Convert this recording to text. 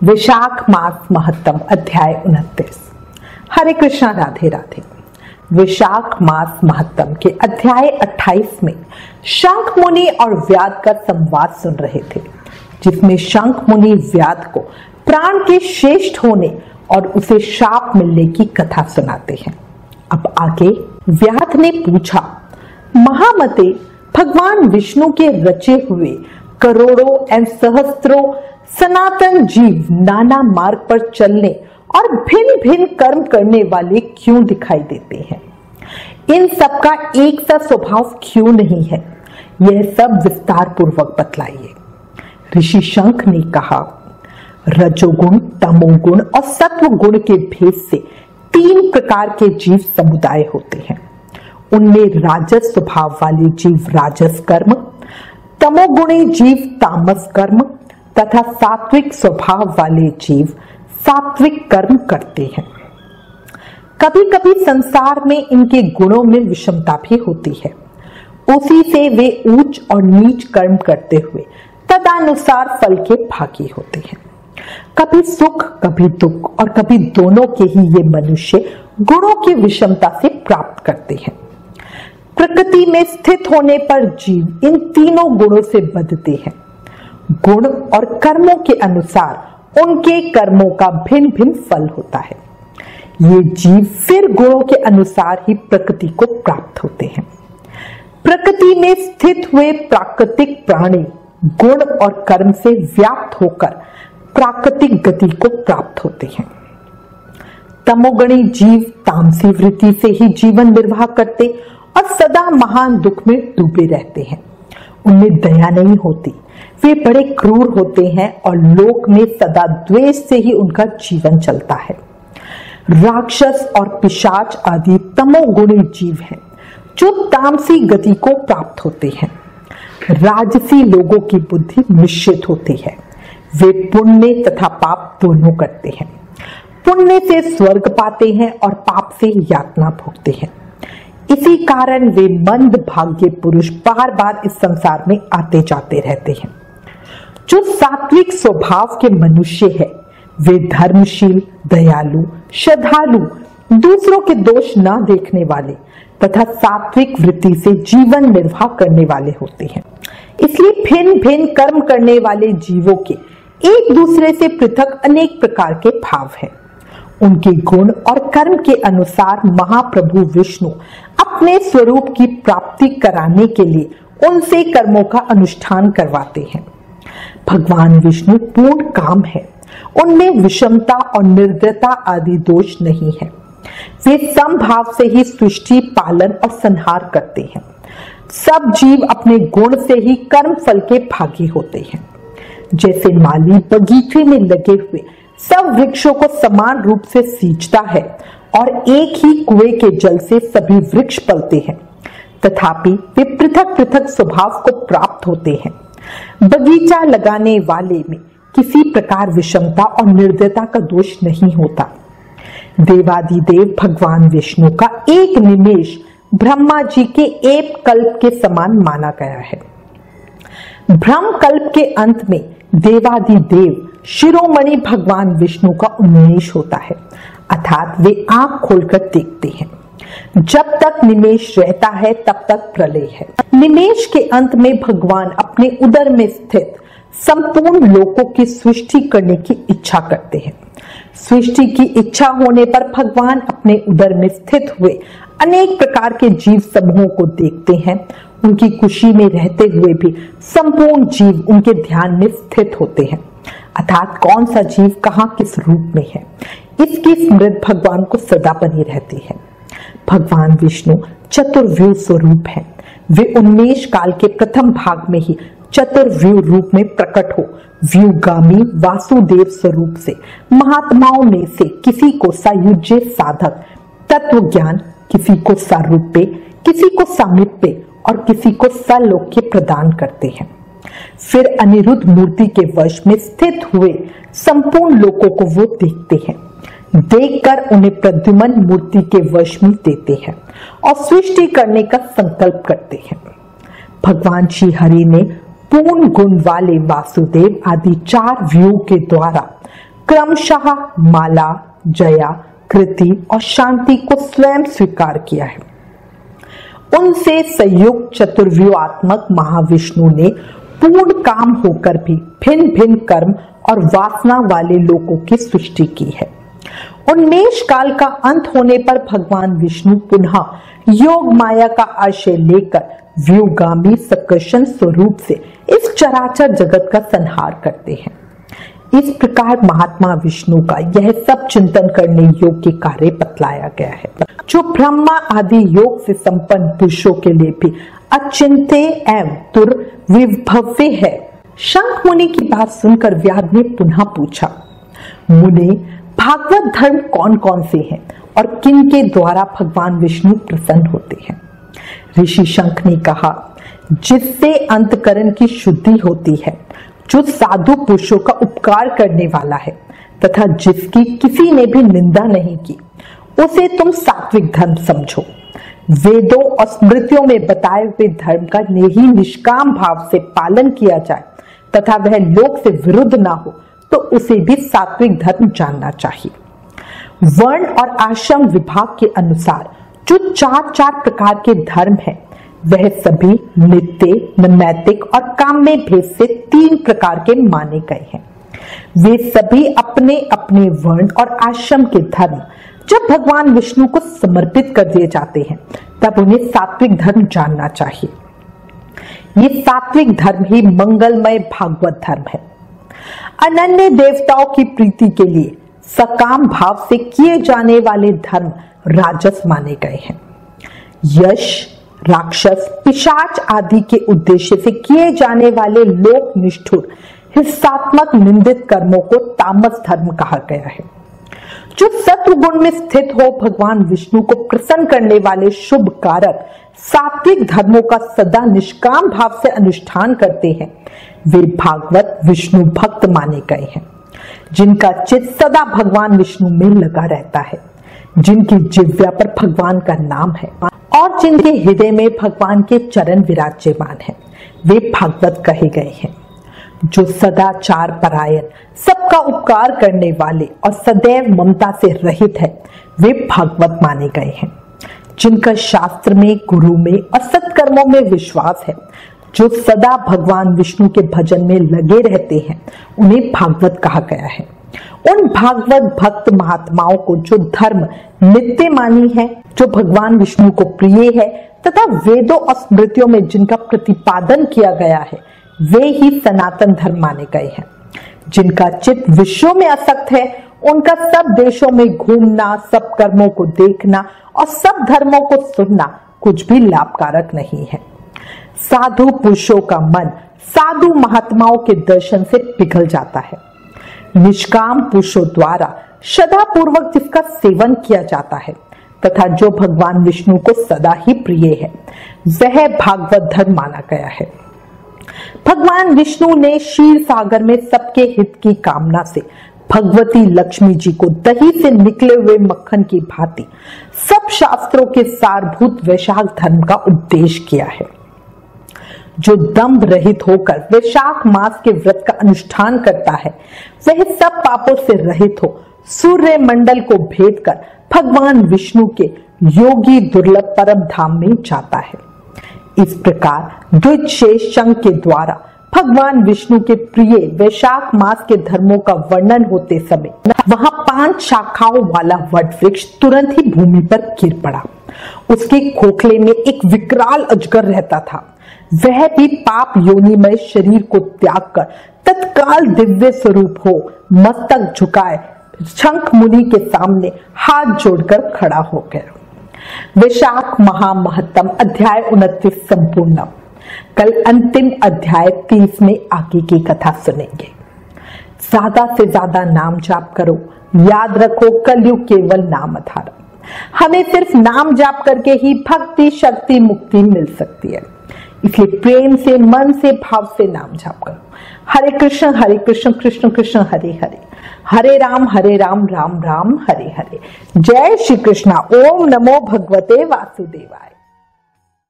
विशाख मास महत्तम अध्याय 29। हरे कृष्णा, राधे राधे। विशाख मास महत्तम के अध्याय 28 में शंख मुनि और व्याध का संवाद सुन रहे थे, जिसमें शंख मुनि व्याध को प्राण के श्रेष्ठ होने और उसे शाप मिलने की कथा सुनाते हैं। अब आगे व्याध ने पूछा, महामते, भगवान विष्णु के रचे हुए करोड़ों एवं सहस्त्रों सनातन जीव नाना मार्ग पर चलने और भिन्न भिन्न कर्म करने वाले क्यों दिखाई देते हैं? इन सब का एक सा स्वभाव क्यों नहीं है? यह सब विस्तार पूर्वक बतलाइए। ऋषि शंख ने कहा, रजोगुण, तमोगुण और सत्व गुण के भेद से 3 प्रकार के जीव समुदाय होते हैं। उनमें राजस स्वभाव वाले जीव राजस कर्म, तमोगुणी जीव तामस कर्म तथा सात्विक स्वभाव वाले जीव सात्विक कर्म करते हैं। कभी कभी संसार में इनके गुणों में विषमता भी होती है। उसी से वे ऊंच और नीच कर्म करते हुए तदनुसार फल के भागी होते हैं। कभी सुख, कभी दुख और कभी दोनों के ही ये मनुष्य गुणों की विषमता से प्राप्त करते हैं। प्रकृति में स्थित होने पर जीव इन तीनों गुणों से बंधते हैं। गुण और कर्मों के अनुसार उनके कर्मों का भिन्न भिन्न फल होता है। ये जीव फिर गुणों के अनुसार ही प्रकृति को प्राप्त होते हैं। प्रकृति में स्थित हुए प्राकृतिक प्राणी गुण और कर्म से व्याप्त होकर प्राकृतिक गति को प्राप्त होते हैं। तमोगुणी जीव तामसी वृत्ति से ही जीवन निर्वाह करते और सदा महान दुख में डूबे रहते हैं। उनमें दया नहीं होती, वे बड़े क्रूर होते हैं और लोक में सदा द्वेष से ही उनका जीवन चलता है। राक्षस और पिशाच आदि तमोगुणी जीव हैं, जो तामसी गति को प्राप्त होते हैं। राजसी लोगों की बुद्धि मिश्रित होती है। वे पुण्य तथा पाप दोनों करते हैं। पुण्य से स्वर्ग पाते हैं और पाप से यातना भोगते हैं। इसी कारण वे मंद भाग्य पुरुष बार बार इस संसार में आते जाते रहते हैं। जो सात्विक स्वभाव के मनुष्य है, वे धर्मशील, दयालु, श्रद्धालु, दूसरों के दोष न देखने वाले तथा सात्विक वृत्ति से जीवन निर्वाह करने वाले होते हैं। इसलिए भिन्न भिन्न कर्म करने वाले जीवों के एक दूसरे से पृथक अनेक प्रकार के भाव हैं। उनके गुण और कर्म के अनुसार महाप्रभु विष्णु अपने स्वरूप की प्राप्ति कराने के लिए उनसे कर्मों का अनुष्ठान करवाते हैं। भगवान विष्णु पूर्ण काम है। उनमें विषमता और निर्दयता आदि दोष नहीं है। वे समभाव से ही सृष्टि, पालन और संहार करते हैं। सब जीव अपने गुण से ही कर्म फल के भागी होते हैं। जैसे माली बगीचे में लगे हुए सब वृक्षों को समान रूप से सींचता है और एक ही कुएं के जल से सभी वृक्ष पलते हैं, तथापि वे पृथक पृथक स्वभाव को प्राप्त होते हैं। बगीचा लगाने वाले में किसी प्रकार विषमता और निर्दयता का दोष नहीं होता। देवादिदेव भगवान विष्णु का एक निमेष ब्रह्मा जी के एक कल्प के समान माना गया है। ब्रह्म कल्प के अंत में देवादिदेव शिरोमणि भगवान विष्णु का उन्मेष होता है, अर्थात वे आंख खोलकर देखते हैं। जब तक निमेष रहता है तब तक प्रलय है। निमेष के अंत में भगवान अपने उदर में स्थित संपूर्ण लोकों की सृष्टि करने की इच्छा करते हैं। सृष्टि की इच्छा होने पर भगवान अपने उदर में स्थित हुए अनेक प्रकार के जीव समूहों को देखते हैं। उनकी खुशी में रहते हुए भी संपूर्ण जीव उनके ध्यान में स्थित होते हैं, अर्थात कौन सा जीव कहाँ किस रूप में है, इसकी स्मृति भगवान को सदा बनी रहती है। भगवान विष्णु चतुर्व्यूह स्वरूप है। वे उन्मेष काल के प्रथम भाग में ही चतुर्व्यूह रूप में प्रकट हो व्यूगामी वासुदेव स्वरूप से महात्माओं में से किसी को सायुज्य साधक तत्व ज्ञान, किसी को सारूप्य, किसी को सामीप्य और किसी को सलोक्य प्रदान करते हैं। फिर अनिरुद्ध मूर्ति के वश में स्थित हुए संपूर्ण लोकों को वो देखते हैं। देखकर उन्हें प्रद्युम्न मूर्ति के वश में देते हैं और सृष्टि करने का संकल्प करते हैं। भगवान श्री हरि ने पूर्ण गुण वाले वासुदेव आदि 4 व्यूह के द्वारा क्रमशः माला, जया, कृति और शांति को स्वयं स्वीकार किया है। उनसे संयुक्त चतुर्व्यूहात्मक महाविष्णु ने पूर्ण काम होकर भी भिन्न भिन्न कर्म और वासना वाले लोगों की सृष्टि की है। उन्मेष काल का अंत होने पर भगवान विष्णु पुनः योग माया का आश्रय लेकर व्यूगामी सकर्षण स्वरूप से इस चराचर जगत का संहार करते हैं। इस प्रकार महात्मा विष्णु का यह सब चिंतन करने योग्य कार्य बतलाया गया है, जो ब्रह्मा आदि योग से संपन्न पुरुषों के लिए भी अचिंत्य एवं दुर्विभव्य है। शंख मुनि की बात सुनकर व्याध ने पुनः पूछा, मुने, भागवत धर्म कौन कौन से हैं और किन के द्वारा भगवान विष्णु प्रसन्न होते हैं? ऋषि शंख ने कहा, जिससे अंतकरण की शुद्धि होती है, जो साधु पुरुषों का उपकार करने वाला है तथा जिसकी किसी ने भी निंदा नहीं की, उसे तुम सात्विक धर्म समझो। वेदों और स्मृतियों में बताए हुए धर्म का ही निष्काम भाव से पालन किया जाए तथा वह लोक से विरुद्ध ना हो, तो उसे भी सात्विक धर्म जानना चाहिए। वर्ण और आश्रम विभाग के अनुसार जो चार प्रकार के धर्म हैं, वह सभी नित्य, नैतिक और काम्य भेद से 3 प्रकार के माने गए हैं। वे सभी अपने अपने वर्ण और आश्रम के धर्म जब भगवान विष्णु को समर्पित कर दिए जाते हैं, तब उन्हें सात्विक धर्म जानना चाहिए। ये सात्विक धर्म ही मंगलमय भागवत धर्म है। अनन्य देवताओं की प्रीति के लिए सकाम भाव से किए जाने वाले धर्म राजस माने गए हैं। यश, राक्षस, पिशाच आदि के उद्देश्य से किए जाने वाले लोक निष्ठुर हिंसात्मक निंदित कर्मों को तामस धर्म कहा गया है। जो सत्वगुण में स्थित हो भगवान विष्णु को प्रसन्न करने वाले शुभ कारक सात्विक धर्मों का सदा निष्काम भाव से अनुष्ठान करते हैं, वे भागवत विष्णु भक्त माने गए हैं। जिनका चित्त सदा भगवान विष्णु में लगा रहता है, जिनकी जिह्वा पर भगवान का नाम है और जिनके हृदय में भगवान के चरण विराजमान हैं, वे भागवत कहे गए हैं। जो सदाचार परायण, सबका उपकार करने वाले और सदैव ममता से रहित है, वे भागवत माने गए हैं। जिनका शास्त्र में, गुरु में और सत्कर्मों में विश्वास है, जो सदा भगवान विष्णु के भजन में लगे रहते हैं, उन्हें भागवत कहा गया है। उन भागवत भक्त महात्माओं को जो धर्म नित्य मानी है, जो भगवान विष्णु को प्रिय है तथा वेदों और स्मृतियों में जिनका प्रतिपादन किया गया है, वे ही सनातन धर्म माने गए हैं। जिनका चित्त विश्व में आसक्त है, उनका सब देशों में घूमना, सब कर्मों को देखना और सब धर्मों को सुनना कुछ भी लाभकारक नहीं है। साधु पुरुषों का मन साधु महात्माओं के दर्शन से पिघल जाता है। निष्काम पुरुषों द्वारा श्रद्धा पूर्वक जिसका सेवन किया जाता है तथा जो भगवान विष्णु को सदा ही प्रिय है, वह भागवत धर्म माना गया है। भगवान विष्णु ने क्षीर सागर में सबके हित की कामना से भगवती लक्ष्मी जी को दही से निकले हुए मक्खन की भांति सब शास्त्रों के सारभूत वैशाख धर्म का उपदेश किया है। जो दंभ रहित होकर वैशाख मास के व्रत का अनुष्ठान करता है, वह सब पापों से रहित हो सूर्य मंडल को भेद कर भगवान विष्णु के योगी दुर्लभ परम धाम में जाता है। इस प्रकार द्विजशेष शंख के द्वारा भगवान विष्णु के प्रिय वैशाख मास के धर्मों का वर्णन होते समय वहां 5 शाखाओं वाला वट वृक्ष तुरंत ही भूमि पर गिर पड़ा। उसके खोखले में एक विकराल अजगर रहता था। वह भी पाप योनिमय शरीर को त्याग कर तत्काल दिव्य स्वरूप हो मस्तक झुकाए शंख मुनि के सामने हाथ जोड़कर खड़ा हो गया। वैशाख महामहत्तम अध्याय 29 संपूर्ण। कल अंतिम अध्याय 30 में आगे की कथा सुनेंगे। ज्यादा से ज्यादा नाम जाप करो। याद रखो, कलयुग केवल नाम आधार। हमें सिर्फ नाम जाप करके ही भक्ति, शक्ति, मुक्ति मिल सकती है। इसलिए प्रेम से, मन से, भाव से नाम जाप करो। हरे कृष्ण कृष्ण कृष्ण हरे हरे, हरे राम राम राम हरे हरे। जय श्री कृष्णा। ओम नमो भगवते वासुदेवाय।